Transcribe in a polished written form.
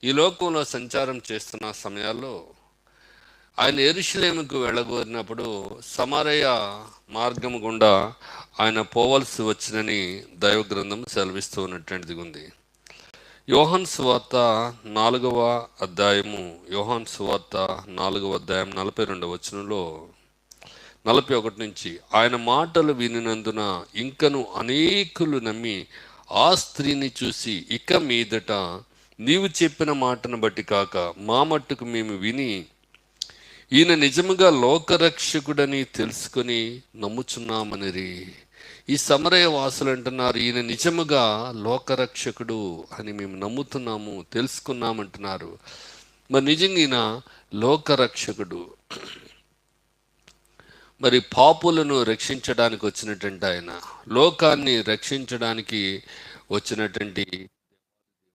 ఈ లోకంలో సంచారం చేస్తున్న సమయాల్లో ఆయన యెరూషలేముకు వెళ్ళగోరినప్పుడు సమరయ మార్గం గుండా ఆయన పోవలసి వచ్చినని దైవ గ్రంథం సెలవిస్తూ ఉన్నటువంటిది ఉంది. యోహాను సువార్త 4వ అధ్యాయము, యోహాను సువార్త 4వ అధ్యాయం 42వ వచనంలో 41 నుంచి, ఆయన మాటలు వినినందున ఇంకను అనేకులు నమ్మి ఆ స్త్రీని చూసి, ఇక మీదట నీవు చెప్పిన మాటను బట్టి కాక మా మట్టుకు మేము విని ఈయన నిజముగా లోకరక్షకుడని తెలుసుకొని నమ్ముచున్నామనిరి. ఈ సమరయ వాసులు అంటున్నారు, ఈయన నిజముగా లోకరక్షకుడు అని మేము నమ్ముతున్నాము, తెలుసుకున్నామంటున్నారు. మరి నిజంగా ఈయన లోకరక్షకుడు, మరి పాపులను రక్షించడానికి వచ్చినటువంటి ఆయన, లోకాన్ని రక్షించడానికి వచ్చినటువంటి